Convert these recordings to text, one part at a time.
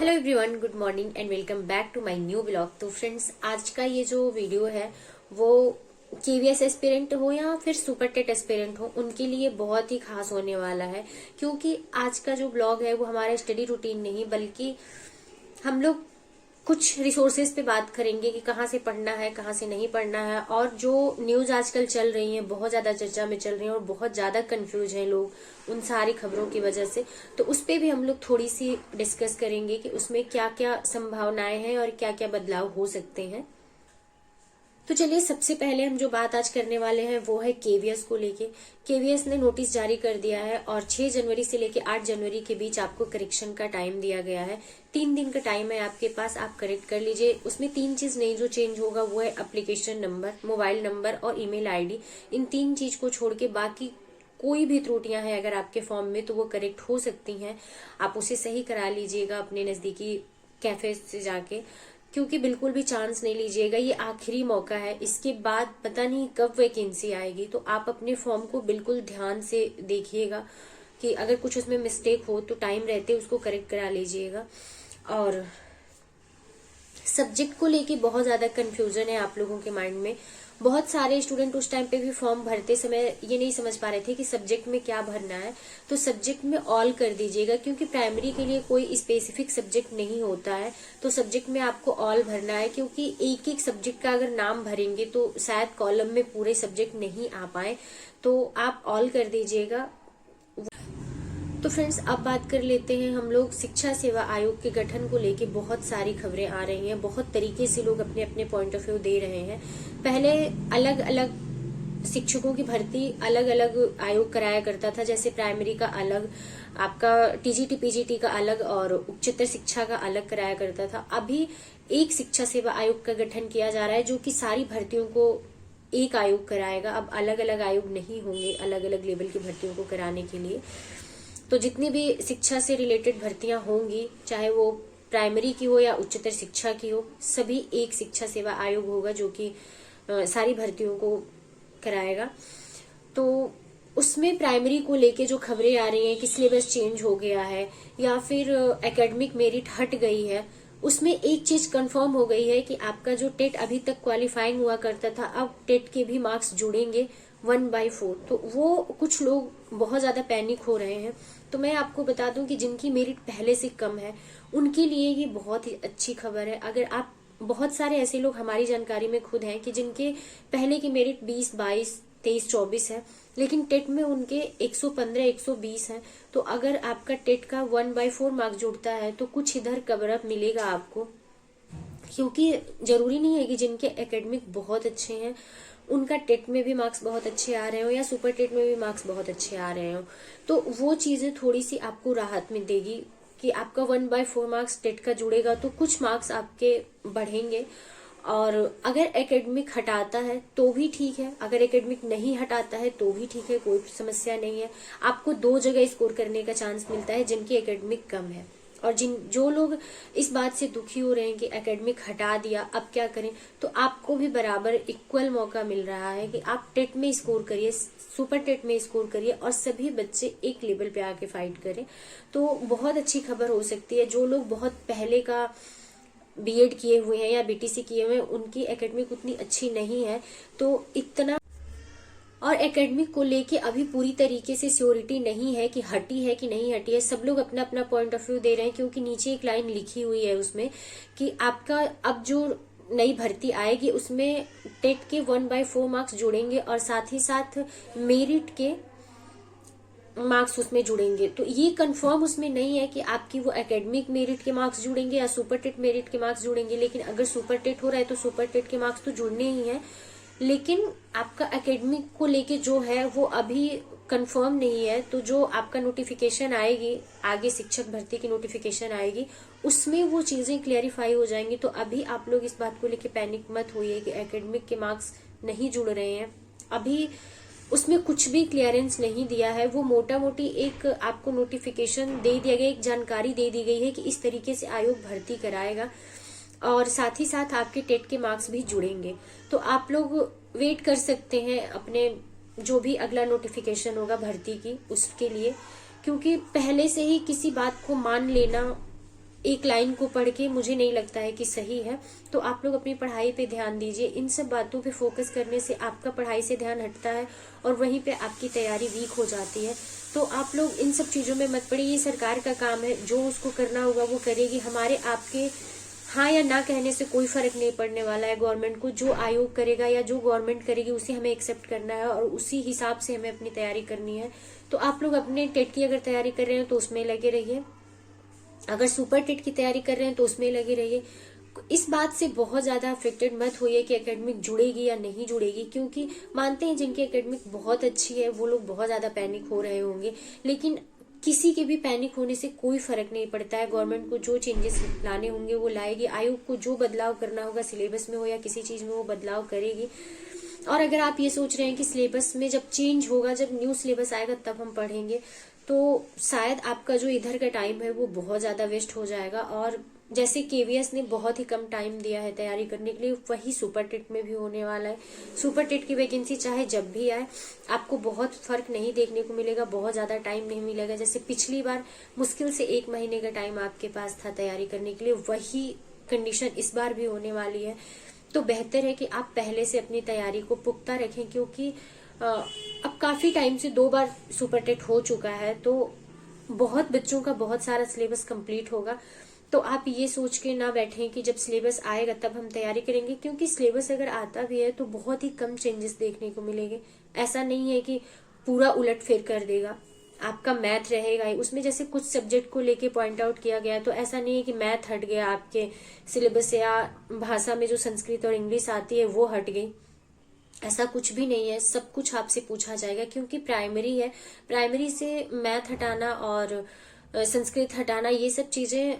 Hello everyone, good morning and welcome back to my new blog. तो friends, आज का ये जो वीडियो है वो केवीएस एस्पिरेंट हो या फिर सुपर टेट एस्पिरेंट हो, उनके लिए बहुत ही खास होने वाला है। क्योंकि आज का जो ब्लॉग है वो हमारा स्टडी रूटीन नहीं बल्कि हम लोग कुछ रिसोर्सेज पे बात करेंगे कि कहाँ से पढ़ना है, कहाँ से नहीं पढ़ना है। और जो न्यूज आजकल चल रही है, बहुत ज्यादा चर्चा में चल रही है और बहुत ज्यादा कंफ्यूज हैं लोग उन सारी खबरों की वजह से। तो उस पे भी हम लोग थोड़ी सी डिस्कस करेंगे कि उसमें क्या क्या संभावनाएं हैं और क्या क्या बदलाव हो सकते हैं। तो चलिए, सबसे पहले हम जो बात आज करने वाले हैं वो है केवीएस को लेके। केवीएस ने नोटिस जारी कर दिया है और 6 जनवरी से लेके 8 जनवरी के बीच आपको करेक्शन का टाइम दिया गया है। 3 दिन का टाइम है आपके पास, आप करेक्ट कर लीजिए। उसमें 3 चीज नहीं जो चेंज होगा वो है एप्लीकेशन नंबर, मोबाइल नंबर और ईमेल आईडी। इन 3 चीज को छोड़ के बाकी कोई भी त्रुटियां हैं अगर आपके फॉर्म में तो वो करेक्ट हो सकती हैं। आप उसे सही करा लीजिएगा अपने नजदीकी कैफे से जाके, क्योंकि बिल्कुल भी चांस नहीं लीजिएगा। ये आखिरी मौका है, इसके बाद पता नहीं कब वैकेंसी आएगी। तो आप अपने फॉर्म को बिल्कुल ध्यान से देखिएगा कि अगर कुछ उसमें मिस्टेक हो तो टाइम रहते उसको करेक्ट करा लीजिएगा। और सब्जेक्ट को लेके बहुत ज्यादा कंफ्यूजन है आप लोगों के माइंड में। बहुत सारे स्टूडेंट उस टाइम पे भी फॉर्म भरते समय ये नहीं समझ पा रहे थे कि सब्जेक्ट में क्या भरना है। तो सब्जेक्ट में ऑल कर दीजिएगा, क्योंकि प्राइमरी के लिए कोई स्पेसिफिक सब्जेक्ट नहीं होता है। तो सब्जेक्ट में आपको ऑल भरना है, क्योंकि एक एक सब्जेक्ट का अगर नाम भरेंगे तो शायद कॉलम में पूरे सब्जेक्ट नहीं आ पाए। तो आप ऑल कर दीजिएगा। तो फ्रेंड्स, अब बात कर लेते हैं हम लोग शिक्षा सेवा आयोग के गठन को लेके। बहुत सारी खबरें आ रही हैं, बहुत तरीके से लोग अपने अपने पॉइंट ऑफ व्यू दे रहे हैं। पहले अलग अलग शिक्षकों की भर्ती अलग अलग आयोग कराया करता था, जैसे प्राइमरी का अलग, आपका टीजीटी पीजीटी का अलग और उच्चतर शिक्षा का अलग कराया करता था। अभी एक शिक्षा सेवा आयोग का गठन किया जा रहा है जो कि सारी भर्तियों को एक आयोग कराएगा। अब अलग अलग आयोग नहीं होंगे अलग अलग लेवल की भर्तियों को कराने के लिए। तो जितनी भी शिक्षा से रिलेटेड भर्तियां होंगी, चाहे वो प्राइमरी की हो या उच्चतर शिक्षा की हो, सभी एक शिक्षा सेवा आयोग होगा जो कि सारी भर्तियों को कराएगा। तो उसमें प्राइमरी को लेके जो खबरें आ रही हैं कि सिलेबस चेंज हो गया है या फिर एकेडमिक मेरिट हट गई है, उसमें एक चीज कंफर्म हो गई है कि आपका जो टेट अभी तक क्वालिफाइंग हुआ करता था, अब टेट के भी मार्क्स जुड़ेंगे 1/4। तो वो कुछ लोग बहुत ज्यादा पैनिक हो रहे हैं। तो मैं आपको बता दूं कि जिनकी मेरिट पहले से कम है उनके लिए ये बहुत ही अच्छी खबर है। अगर आप, बहुत सारे ऐसे लोग हमारी जानकारी में खुद हैं कि जिनके पहले की मेरिट 20, 22, 23, 24 है, लेकिन टेट में उनके 115, 120 है। तो अगर आपका टेट का 1/4 मार्क्स जुड़ता है तो कुछ इधर कवर अप मिलेगा आपको। क्योंकि जरूरी नहीं है कि जिनके एकेडमिक बहुत अच्छे हैं उनका टेट में भी मार्क्स बहुत अच्छे आ रहे हो या सुपर टेट में भी मार्क्स बहुत अच्छे आ रहे हो। तो वो चीजें थोड़ी सी आपको राहत में देगी कि आपका 1/4 मार्क्स टेट का जुड़ेगा तो कुछ मार्क्स आपके बढ़ेंगे। और अगर एकेडमिक हटाता है तो भी ठीक है, अगर एकेडमिक नहीं हटाता है तो भी ठीक है, कोई समस्या नहीं है। आपको 2 जगह स्कोर करने का चांस मिलता है जिनकी एकेडमिक कम है। और जो लोग इस बात से दुखी हो रहे हैं कि एकेडमिक हटा दिया अब क्या करें, तो आपको भी बराबर इक्वल मौका मिल रहा है कि आप टेट में स्कोर करिए, सुपर टेट में स्कोर करिए और सभी बच्चे एक लेवल पे आके फाइट करें। तो बहुत अच्छी खबर हो सकती है। जो लोग बहुत पहले का बीएड किए हुए हैं या बीटीसी किए हुए हैं, उनकी एकेडमिक उतनी अच्छी नहीं है, तो इतना और एकेडमिक को लेके अभी पूरी तरीके से श्योरिटी नहीं है कि हटी है कि नहीं हटी है। सब लोग अपना अपना पॉइंट ऑफ व्यू दे रहे हैं, क्योंकि नीचे एक लाइन लिखी हुई है उसमें कि आपका अब जो नई भर्ती आएगी उसमें टेट के 1/4 मार्क्स जुड़ेंगे और साथ ही साथ मेरिट के मार्क्स उसमें जुड़ेंगे। तो ये कंफर्म उसमें नहीं है कि आपकी वो एकेडमिक मेरिट के मार्क्स जुड़ेंगे या सुपर टेट मेरिट के मार्क्स जुड़ेंगे। लेकिन अगर सुपर टेट हो रहा है तो सुपर टेट के मार्क्स तो जुड़ने ही है। लेकिन आपका एकेडमिक को लेके जो है वो अभी कंफर्म नहीं है। तो जो आपका नोटिफिकेशन आएगी, आगे शिक्षक भर्ती की नोटिफिकेशन आएगी, उसमें वो चीजें क्लियरिफाई हो जाएंगी। तो अभी आप लोग इस बात को लेके पैनिक मत होइए कि एकेडमिक के मार्क्स नहीं जुड़ रहे हैं। अभी उसमें कुछ भी क्लियरेंस नहीं दिया है। वो मोटा मोटी एक आपको नोटिफिकेशन दे दिया गया, एक जानकारी दे दी गई है कि इस तरीके से आयोग भर्ती कराएगा और साथ ही साथ आपके टेट के मार्क्स भी जुड़ेंगे। तो आप लोग वेट कर सकते हैं अपने जो भी अगला नोटिफिकेशन होगा भर्ती की उसके लिए, क्योंकि पहले से ही किसी बात को मान लेना एक लाइन को पढ़ के मुझे नहीं लगता है कि सही है। तो आप लोग अपनी पढ़ाई पे ध्यान दीजिए। इन सब बातों पे फोकस करने से आपका पढ़ाई से ध्यान हटता है और वहीं पे आपकी तैयारी वीक हो जाती है। तो आप लोग इन सब चीजों में मत पड़िए। ये सरकार का काम है, जो उसको करना होगा वो करेगी। हमारे आपके हाँ या ना कहने से कोई फर्क नहीं पड़ने वाला है गवर्नमेंट को। जो आयोग करेगा या जो गवर्नमेंट करेगी उसे हमें एक्सेप्ट करना है और उसी हिसाब से हमें अपनी तैयारी करनी है। तो आप लोग अपने टेट की अगर तैयारी कर रहे हैं तो उसमें लगे रहिए, अगर सुपर टेट की तैयारी कर रहे हैं तो उसमें लगे रहिए। इस बात से बहुत ज्यादा अफेक्टेड मत होइए कि एकेडमिक जुड़ेगी या नहीं जुड़ेगी, क्योंकि मानते हैं जिनकी एकेडमिक बहुत अच्छी है वो लोग बहुत ज्यादा पैनिक हो रहे होंगे, लेकिन किसी के भी पैनिक होने से कोई फर्क नहीं पड़ता है। गवर्नमेंट को जो चेंजेस लाने होंगे वो लाएगी, आयोग को जो बदलाव करना होगा सिलेबस में हो या किसी चीज में वो बदलाव करेगी। और अगर आप ये सोच रहे हैं कि सिलेबस में जब चेंज होगा, जब न्यू सिलेबस आएगा तब हम पढ़ेंगे, तो शायद आपका जो इधर का टाइम है वो बहुत ज्यादा वेस्ट हो जाएगा। और जैसे केवीएस ने बहुत ही कम टाइम दिया है तैयारी करने के लिए, वही सुपर टेट में भी होने वाला है। सुपर टेट की वैकेंसी चाहे जब भी आए आपको बहुत फर्क नहीं देखने को मिलेगा, बहुत ज्यादा टाइम नहीं मिलेगा। जैसे पिछली बार मुश्किल से 1 महीने का टाइम आपके पास था तैयारी करने के लिए, वही कंडीशन इस बार भी होने वाली है। तो बेहतर है कि आप पहले से अपनी तैयारी को पुख्ता रखें, क्योंकि अब काफी टाइम से 2 बार सुपर टेट हो चुका है, तो बहुत बच्चों का बहुत सारा सिलेबस कंप्लीट होगा। तो आप ये सोच के ना बैठें कि जब सिलेबस आएगा तब हम तैयारी करेंगे, क्योंकि सिलेबस अगर आता भी है तो बहुत ही कम चेंजेस देखने को मिलेंगे। ऐसा नहीं है कि पूरा उलट फेर कर देगा। आपका मैथ रहेगा ही उसमें, जैसे कुछ सब्जेक्ट को लेके पॉइंट आउट किया गया, तो ऐसा नहीं है कि मैथ हट गया आपके सिलेबस से या भाषा में जो संस्कृत और इंग्लिश आती है वो हट गई। ऐसा कुछ भी नहीं है, सब कुछ आपसे पूछा जाएगा, क्योंकि प्राइमरी है। प्राइमरी से मैथ हटाना और संस्कृत हटाना, ये सब चीजें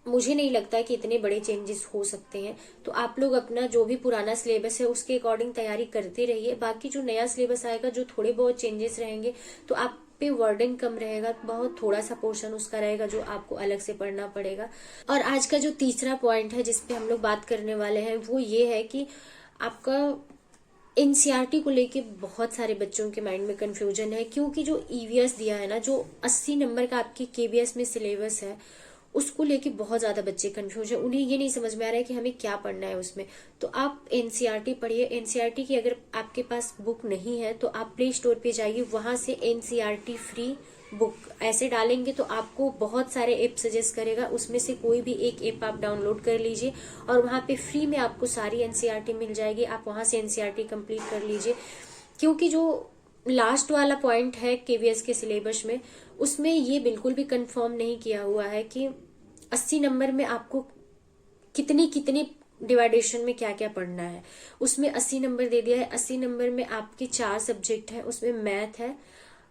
मुझे नहीं लगता कि इतने बड़े चेंजेस हो सकते हैं। तो आप लोग अपना जो भी पुराना सिलेबस है उसके अकॉर्डिंग तैयारी करते रहिए। बाकी जो नया सिलेबस आएगा, जो थोड़े बहुत चेंजेस रहेंगे, तो आप पे वर्डन कम रहेगा, बहुत थोड़ा सा पोर्शन उसका रहेगा जो आपको अलग से पढ़ना पड़ेगा। और आज का जो तीसरा पॉइंट है जिसपे हम लोग बात करने वाले हैं वो ये है कि आपका एनसीईआरटी को लेके बहुत सारे बच्चों के माइंड में कंफ्यूजन है, क्योंकि जो ईवीएस दिया है ना, जो 80 नंबर का आपके केबीएस में सिलेबस है, उसको लेके बहुत ज्यादा बच्चे कंफ्यूज है। उन्हें ये नहीं समझ में आ रहा है कि हमें क्या पढ़ना है उसमें। तो आप एनसीईआरटी पढ़िए। एनसीईआरटी की अगर आपके पास बुक नहीं है तो आप प्ले स्टोर पे जाइए, वहां से एनसीईआरटी फ्री बुक ऐसे डालेंगे तो आपको बहुत सारे ऐप सजेस्ट करेगा, उसमें से कोई भी एक ऐप आप डाउनलोड कर लीजिए और वहां पे फ्री में आपको सारी एनसीईआरटी मिल जाएगी। आप वहां से एनसीईआरटी कंप्लीट कर लीजिए, क्योंकि जो लास्ट वाला पॉइंट है केवीएस के सिलेबस में, उसमें ये बिल्कुल भी कंफर्म नहीं किया हुआ है कि 80 नंबर में आपको कितनी कितनी डिवाइडेशन में क्या क्या पढ़ना है। उसमें 80 नंबर दे दिया है। 80 नंबर में आपके 4 सब्जेक्ट है, उसमें मैथ है,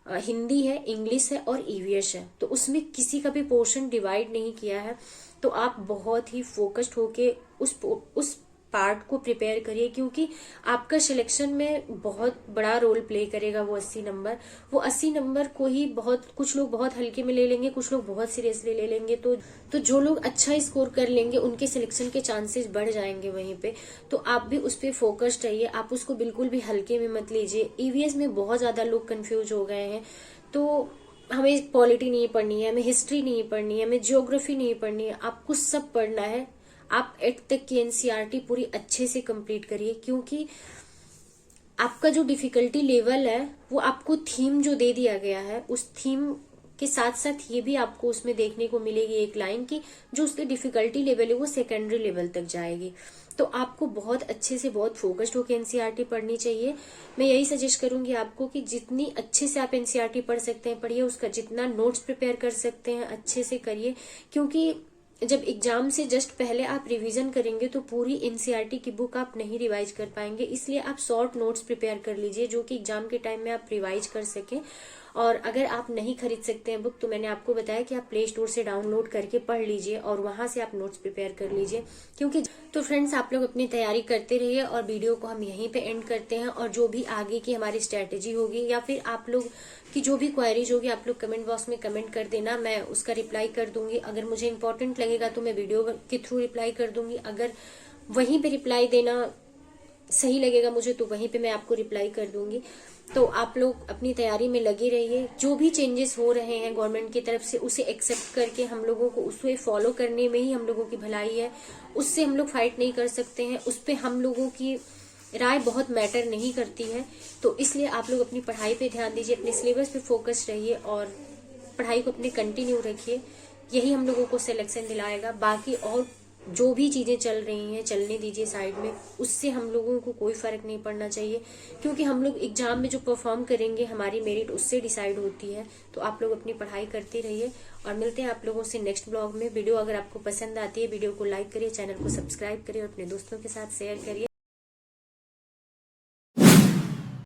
हिंदी है, इंग्लिश है और ईवीएस है। तो उसमें किसी का भी पोर्शन डिवाइड नहीं किया है। तो आप बहुत ही फोकस्ड होके उस पार्ट को प्रिपेयर करिए, क्योंकि आपका सिलेक्शन में बहुत बड़ा रोल प्ले करेगा वो 80 नंबर। वो 80 नंबर को ही कुछ लोग बहुत हल्के में ले लेंगे, कुछ लोग बहुत सीरियसली ले लेंगे। तो जो लोग अच्छा स्कोर कर लेंगे उनके सिलेक्शन के चांसेस बढ़ जाएंगे वहीं पे। तो आप भी उस पर फोकस्ड रहिए, आप उसको बिल्कुल भी हल्के में मत लीजिए। ईवीएस में बहुत ज्यादा लोग कंफ्यूज हो गए हैं। तो हमें पॉलिटी नहीं पढ़नी है, हमें हिस्ट्री नहीं पढ़नी है, हमें ज्योग्राफी नहीं पढ़नी है, आपको सब पढ़ना है। आप 8 तक की एनसीईआरटी पूरी अच्छे से कंप्लीट करिए, क्योंकि आपका जो डिफिकल्टी लेवल है वो आपको थीम जो दे दिया गया है, उस थीम के साथ साथ ये भी आपको उसमें देखने को मिलेगी एक लाइन की जो उसकी डिफिकल्टी लेवल है वो सेकेंडरी लेवल तक जाएगी। तो आपको बहुत अच्छे से बहुत फोकस्ड होकर एनसीईआरटी पढ़नी चाहिए। मैं यही सजेस्ट करूंगी आपको कि जितनी अच्छे से आप एनसीईआरटी पढ़ सकते हैं पढ़िए, उसका जितना नोट्स प्रिपेयर कर सकते हैं अच्छे से करिए, क्योंकि जब एग्जाम से जस्ट पहले आप रिवीजन करेंगे तो पूरी एनसीईआरटी की बुक आप नहीं रिवाइज कर पाएंगे। इसलिए आप शॉर्ट नोट्स प्रिपेयर कर लीजिए जो कि एग्जाम के टाइम में आप रिवाइज कर सकें। और अगर आप नहीं खरीद सकते हैं बुक तो मैंने आपको बताया कि आप प्ले स्टोर से डाउनलोड करके पढ़ लीजिए और वहां से आप नोट्स प्रिपेयर कर लीजिए। क्योंकि तो फ्रेंड्स, आप लोग अपनी तैयारी करते रहिए और वीडियो को हम यहीं पे एंड करते हैं। और जो भी आगे की हमारी स्ट्रेटेजी होगी या फिर आप लोग की जो भी क्वेरीज होगी आप लोग कमेंट बॉक्स में कमेंट कर देना, मैं उसका रिप्लाई कर दूंगी। अगर मुझे इंपॉर्टेंट लगेगा तो मैं वीडियो के थ्रू रिप्लाई कर दूंगी। अगर वहीं पे रिप्लाई देना सही लगेगा मुझे तो वहीं पे मैं आपको रिप्लाई कर दूंगी। तो आप लोग अपनी तैयारी में लगे रहिए। जो भी चेंजेस हो रहे हैं गवर्नमेंट की तरफ से उसे एक्सेप्ट करके हम लोगों को उसे फॉलो करने में ही हम लोगों की भलाई है। उससे हम लोग फाइट नहीं कर सकते हैं, उस पर हम लोगों की राय बहुत मैटर नहीं करती है। तो इसलिए आप लोग अपनी पढ़ाई पे ध्यान दीजिए, अपने सिलेबस पे फोकस रहिए और पढ़ाई को अपने कंटिन्यू रखिए। यही हम लोगों को सिलेक्शन दिलाएगा। बाकी और जो भी चीजें चल रही हैं चलने दीजिए साइड में, उससे हम लोगों को कोई फर्क नहीं पड़ना चाहिए, क्योंकि हम लोग एग्जाम में जो परफॉर्म करेंगे हमारी मेरिट उससे डिसाइड होती है। तो आप लोग अपनी पढ़ाई करते रहिए और मिलते हैं आप लोगों से नेक्स्ट ब्लॉग में। वीडियो अगर आपको पसंद आती है वीडियो को लाइक करिए, चैनल को सब्सक्राइब करिए और अपने दोस्तों के साथ शेयर करिए।